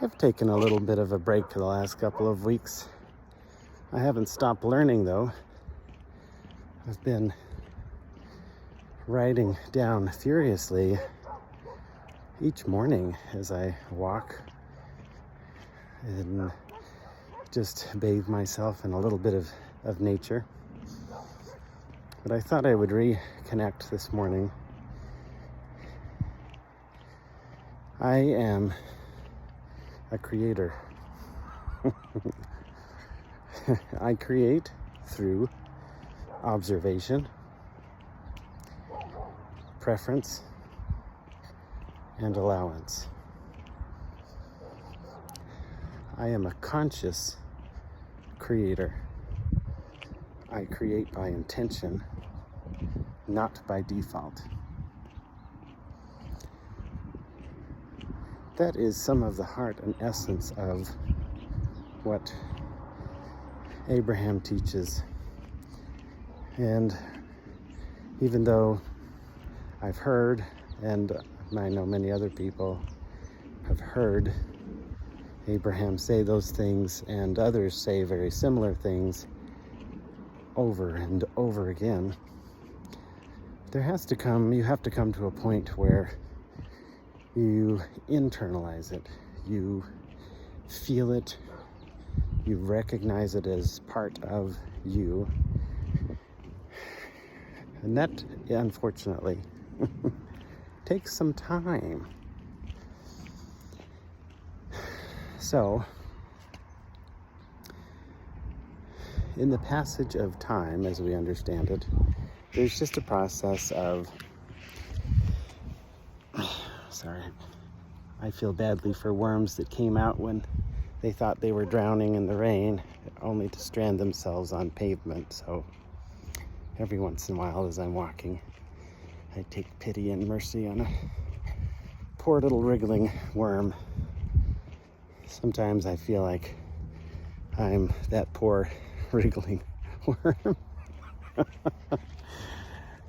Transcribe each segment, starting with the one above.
I've taken a little bit of a break the last couple of weeks. I haven't stopped learning though. I've been writing down furiously each morning as I walk and just bathe myself in a little bit of nature. But I thought I would reconnect this morning. I am a creator. I create through observation, preference, and allowance. I am a conscious creator. I create by intention, not by default. That is some of the heart and essence of what Abraham teaches. And even though I've heard, and I know many other people have heard Abraham say those things, and others say very similar things over and over again, you have to come to a point where you internalize it, you feel it, you recognize it as part of you. And that, unfortunately, takes some time. So, in the passage of time, as we understand it, there's just a process of I feel badly for worms that came out when they thought they were drowning in the rain, only to strand themselves on pavement. So every once in a while as I'm walking, I take pity and mercy on a poor little wriggling worm. Sometimes I feel like I'm that poor wriggling worm.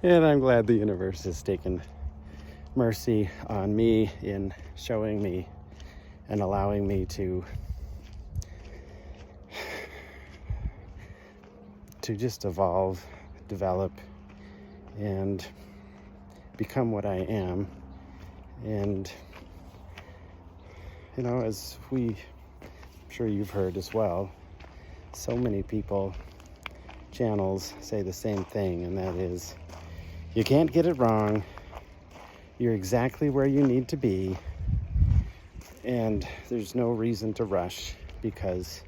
And I'm glad the universe has taken mercy on me in showing me and allowing me to just evolve, develop, and become what I am. And as I'm sure you've heard as well, so many channels say the same thing, and that is, you can't get it wrong. You're exactly where you need to be, and there's no reason to rush because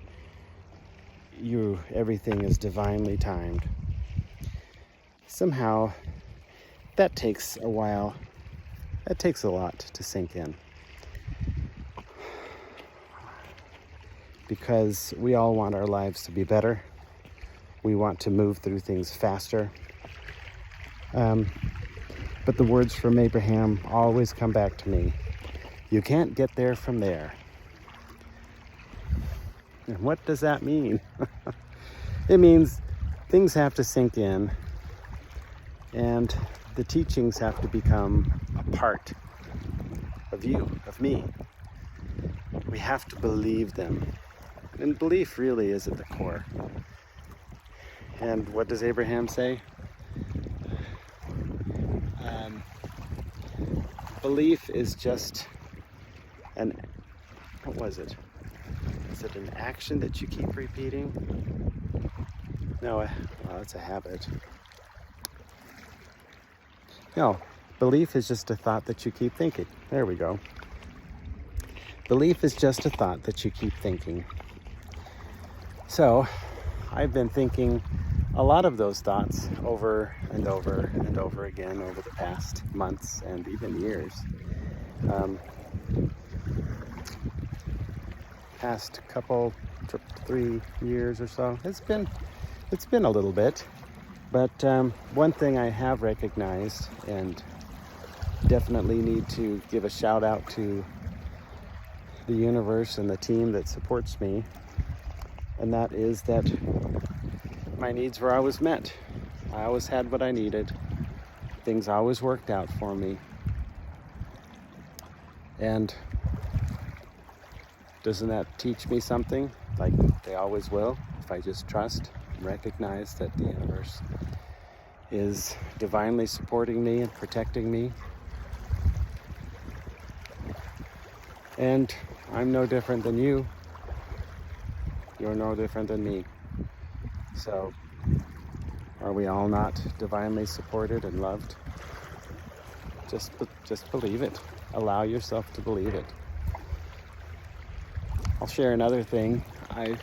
everything is divinely timed. Somehow, that takes a while. That takes a lot to sink in. Because we all want our lives to be better. We want to move through things faster. But the words from Abraham always come back to me. You can't get there from there. And what does that mean? It means things have to sink in, and the teachings have to become a part of you, of me. We have to believe them. And belief really is at the core. And what does Abraham say? Belief is just what was it? Is it an action that you keep repeating? No, it's a habit. No, belief is just a thought that you keep thinking. There we go. Belief is just a thought that you keep thinking. So, I've been thinking a lot of those thoughts over and over and over again over the past months and even years. Past couple, 3 years or so. It's been a little bit, but one thing I have recognized, and definitely need to give a shout out to the universe and the team that supports me, and that is that my needs were always met. I always had what I needed. Things always worked out for me. And Doesn't that teach me something? Like they always will, if I just trust and recognize that the universe is divinely supporting me and protecting me. And I'm no different than you. You're no different than me. So, are we all not divinely supported and loved? Just believe it. Allow yourself to believe it. I'll share another thing. I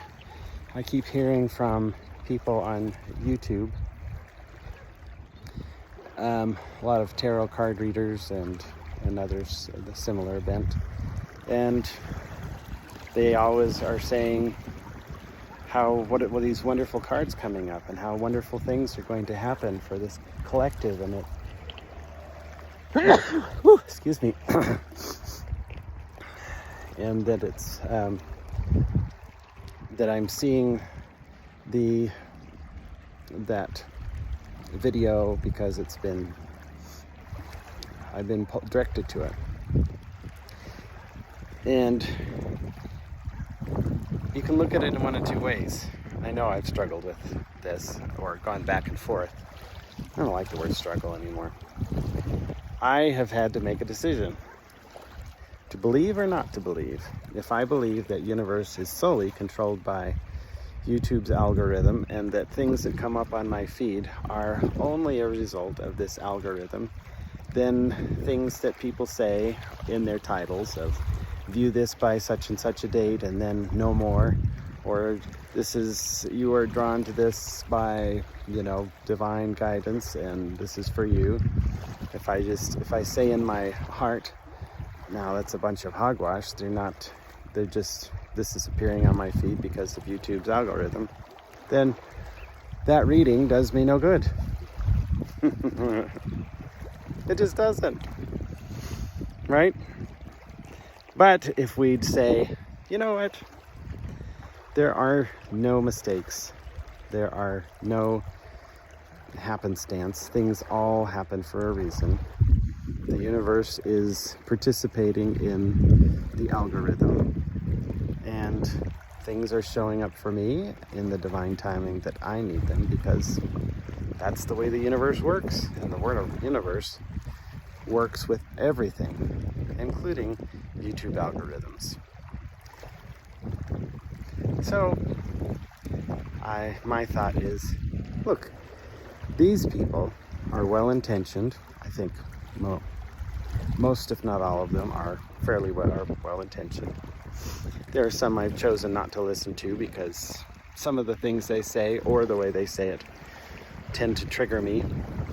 keep hearing from people on YouTube, a lot of tarot card readers and others of the similar bent, and they always are saying what these wonderful cards coming up and how wonderful things are going to happen for this collective, and it excuse me and that it's that I'm seeing that video because I've been directed to it. And you can look at it in one of two ways. I know I've struggled with this or gone back and forth. I don't like the word struggle anymore. I have had to make a decision to believe or not to believe. If I believe that universe is solely controlled by YouTube's algorithm and that things that come up on my feed are only a result of this algorithm, then things that people say in their titles of view this by such and such a date and then no more, or you are drawn to this by, divine guidance and this is for you. If I say in my heart, now that's a bunch of hogwash, this is appearing on my feed because of YouTube's algorithm, then that reading does me no good. It just doesn't, right? But if we'd say, you know what, there are no mistakes, there are no happenstance, things all happen for a reason. The universe is participating in the algorithm, and things are showing up for me in the divine timing that I need them, because that's the way the universe works. And the word of universe works with everything, including YouTube algorithms. So my thought is, look, these people are well-intentioned. I think most, if not all of them, are fairly well-intentioned. There are some I've chosen not to listen to because some of the things they say or the way they say it tend to trigger me.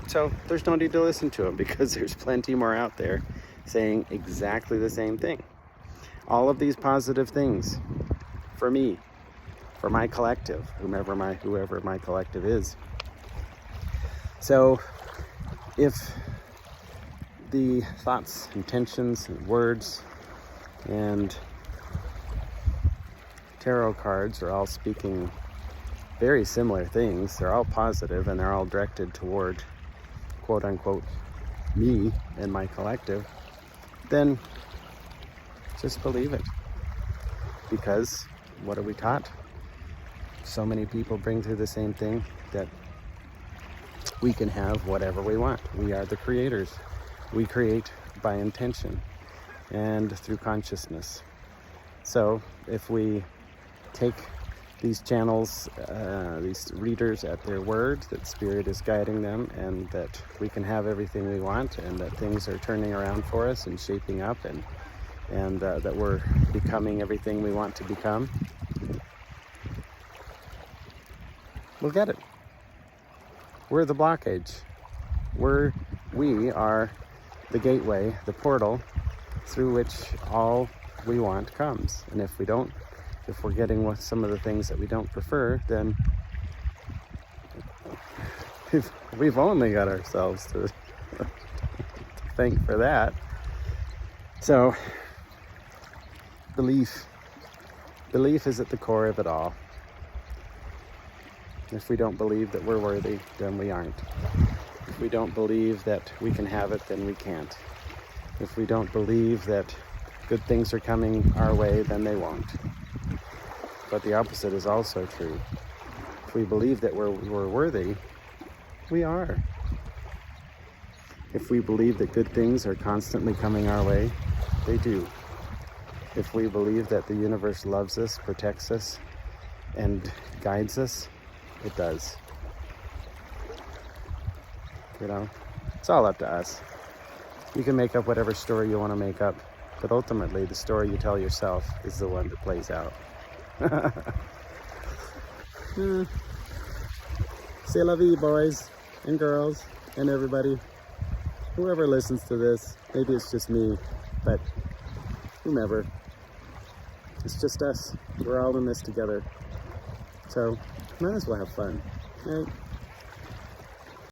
So there's no need to listen to them because there's plenty more out there saying exactly the same thing. All of these positive things for me, for my collective, whoever my collective is. So if the thoughts, intentions, and words and tarot cards are all speaking very similar things, they're all positive and they're all directed toward quote unquote me and my collective, then just believe it. Because what are we taught? So many people bring through the same thing, that we can have whatever we want. We are the creators. We create by intention and through consciousness. So if we take these channels, these readers at their word, that spirit is guiding them and that we can have everything we want and that things are turning around for us and shaping up and that we're becoming everything we want to become, we'll get it. We're the blockage. We are the gateway, the portal through which all we want comes. And if we're getting with some of the things that we don't prefer, then we've only got ourselves to thank for that. So belief is at the core of it all. If we don't believe that we're worthy, then we aren't. If we don't believe that we can have it, then we can't. If we don't believe that good things are coming our way, then they won't. But the opposite is also true. If we believe that we're worthy, we are. If we believe that good things are constantly coming our way, they do. If we believe that the universe loves us, protects us, and guides us, it does. You know, it's all up to us. You can make up whatever story you want to make up, but ultimately the story you tell yourself is the one that plays out. C'est la vie, boys and girls and everybody. Whoever listens to this, maybe it's just me, but whomever. It's just us. We're all in this together. So, might as well have fun, right?